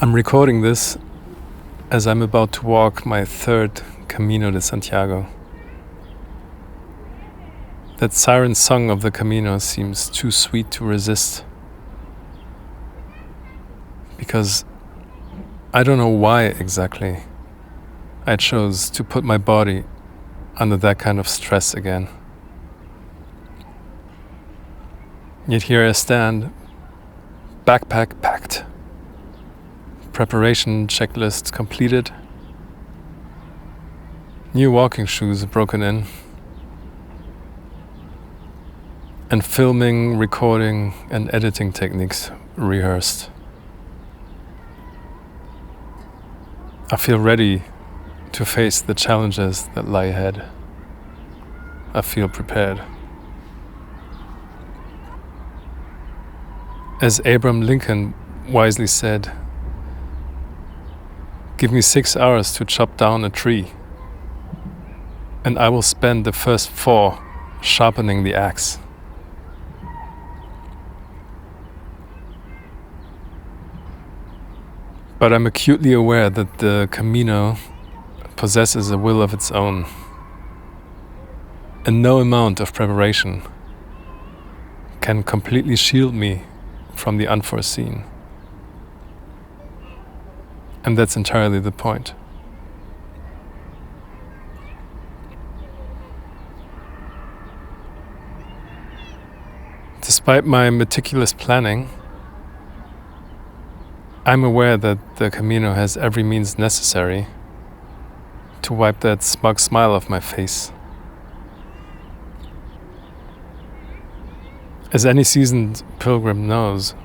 I'm recording this as I'm about to walk my third Camino de Santiago. That siren song of the Camino seems too sweet to resist. Because I don't know why exactly I chose to put my body under that kind of stress again. Yet here I stand, backpack packed, preparation checklist completed, new walking shoes broken in, and filming, recording, and editing techniques rehearsed. I feel ready to face the challenges that lie ahead. I feel prepared. As Abraham Lincoln wisely said, "Give me 6 hours to chop down a tree, and I will spend the first 4 sharpening the axe." But I'm acutely aware that the Camino possesses a will of its own, and no amount of preparation can completely shield me from the unforeseen. And that's entirely the point. Despite my meticulous planning, I'm aware that the Camino has every means necessary to wipe that smug smile off my face. As any seasoned pilgrim knows,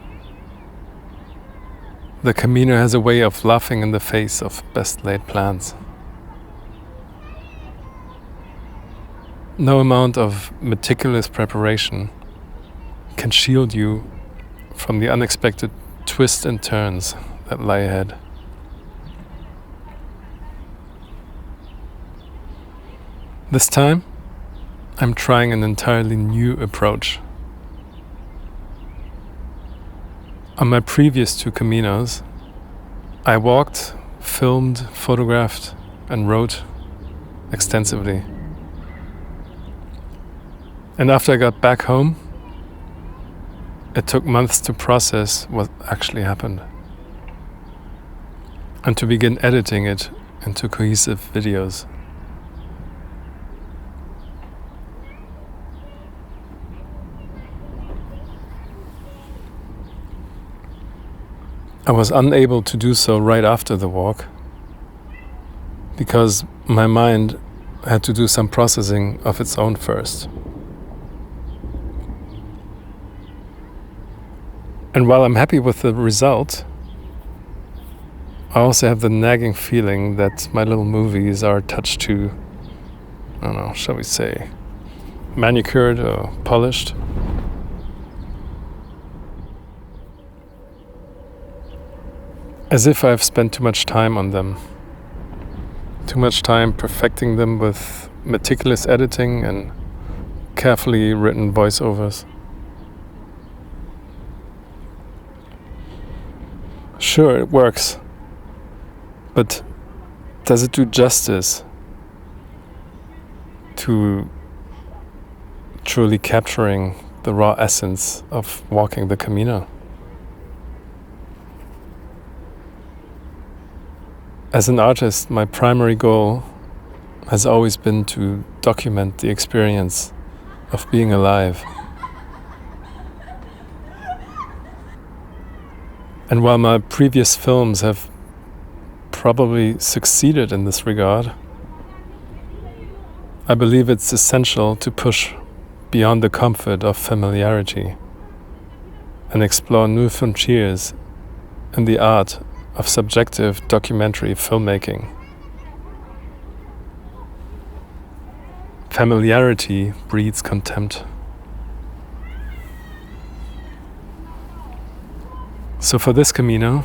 the Camino has a way of laughing in the face of best laid plans. No amount of meticulous preparation can shield you from the unexpected twists and turns that lie ahead. This time, I'm trying an entirely new approach. On my previous 2 Caminos, I walked, filmed, photographed, and wrote extensively. And after I got back home, it took months to process what actually happened and to begin editing it into cohesive videos. I was unable to do so right after the walk because my mind had to do some processing of its own first. And while I'm happy with the result, I also have the nagging feeling that my little movies are a touch too, I don't know, shall we say, manicured or polished. As if I've spent too much time on them. Too much time perfecting them with meticulous editing and carefully written voiceovers. Sure, it works. But does it do justice to truly capturing the raw essence of walking the Camino? As an artist, my primary goal has always been to document the experience of being alive. And while my previous films have probably succeeded in this regard, I believe it's essential to push beyond the comfort of familiarity and explore new frontiers in the art of subjective documentary filmmaking. Familiarity breeds contempt. So for this Camino,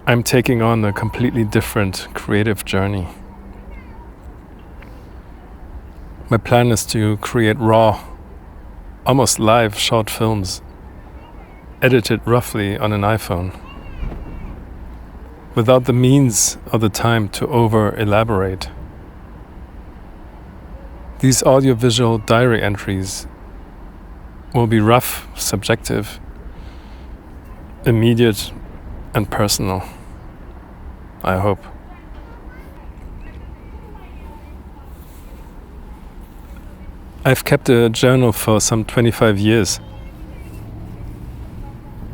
I'm taking on a completely different creative journey. My plan is to create raw, almost live short films, edited roughly on an iPhone. without the means or the time to over-elaborate. These audiovisual diary entries will be rough, subjective, immediate, and personal, I hope. I've kept a journal for some 25 years,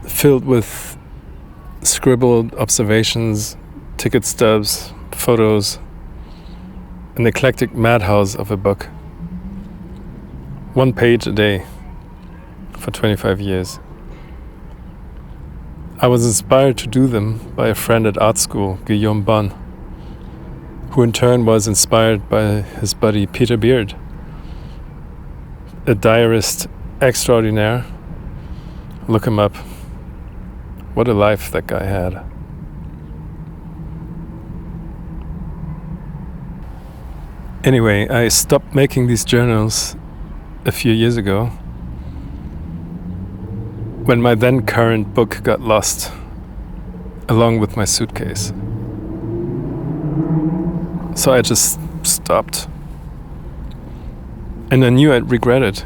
filled with scribbled observations, ticket stubs, photos, an eclectic madhouse of a book. 1 page a day for 25 years. I was inspired to do them by a friend at art school, Guillaume Bon, who in turn was inspired by his buddy Peter Beard, a diarist extraordinaire. Look him up. What a life that guy had. Anyway, I stopped making these journals a few years ago when my then current book got lost, along with my suitcase. So I just stopped. And I knew I'd regret it.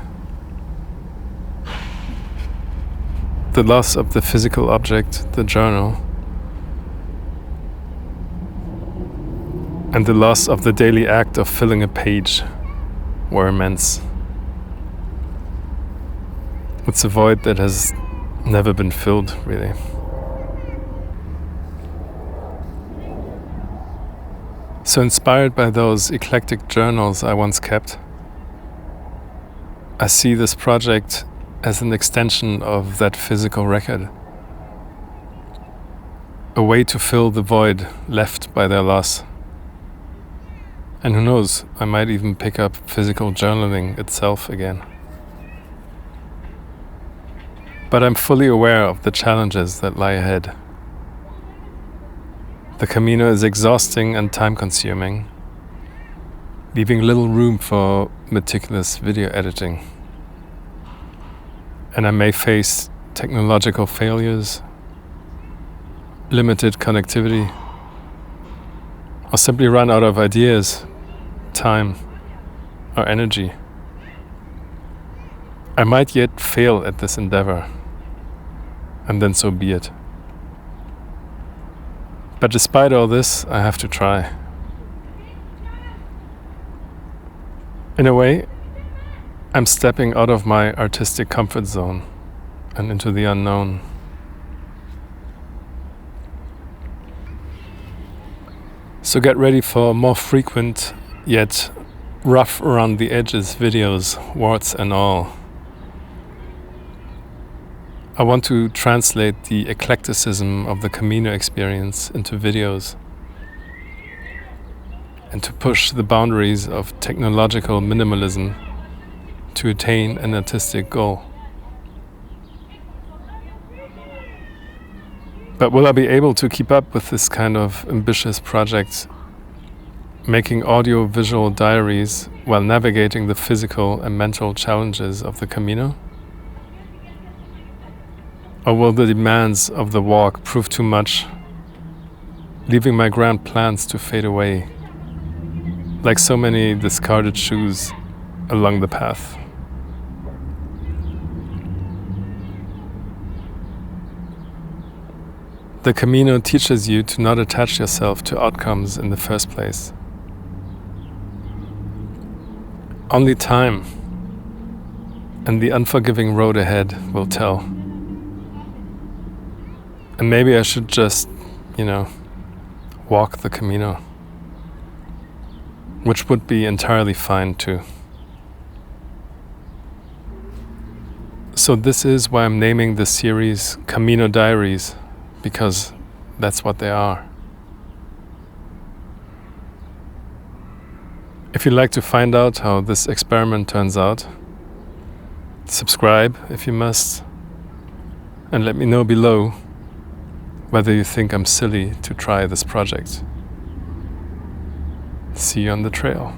The loss of the physical object, the journal, and the loss of the daily act of filling a page were immense. It's a void that has never been filled, really. So inspired by those eclectic journals I once kept, I see this project as an extension of that physical record. A way to fill the void left by their loss. And who knows, I might even pick up physical journaling itself again. But I'm fully aware of the challenges that lie ahead. The Camino is exhausting and time-consuming, leaving little room for meticulous video editing. And I may face technological failures, limited connectivity, or simply run out of ideas, time, or energy. I might yet fail at this endeavor, and then so be it. But despite all this, I have to try. In a way, I'm stepping out of my artistic comfort zone and into the unknown. So get ready for more frequent, yet rough around the edges videos, warts and all. I want to translate the eclecticism of the Camino experience into videos and to push the boundaries of technological minimalism to attain an artistic goal. But will I be able to keep up with this kind of ambitious project, making audio-visual diaries while navigating the physical and mental challenges of the Camino? Or will the demands of the walk prove too much, leaving my grand plans to fade away, like so many discarded shoes along the path? The Camino teaches you to not attach yourself to outcomes in the first place. Only time and the unforgiving road ahead will tell. And maybe I should just, walk the Camino, which would be entirely fine too. So this is why I'm naming this series Camino Diaries, because that's what they are. If you'd like to find out how this experiment turns out, subscribe if you must, and let me know below whether you think I'm silly to try this project. See you on the trail.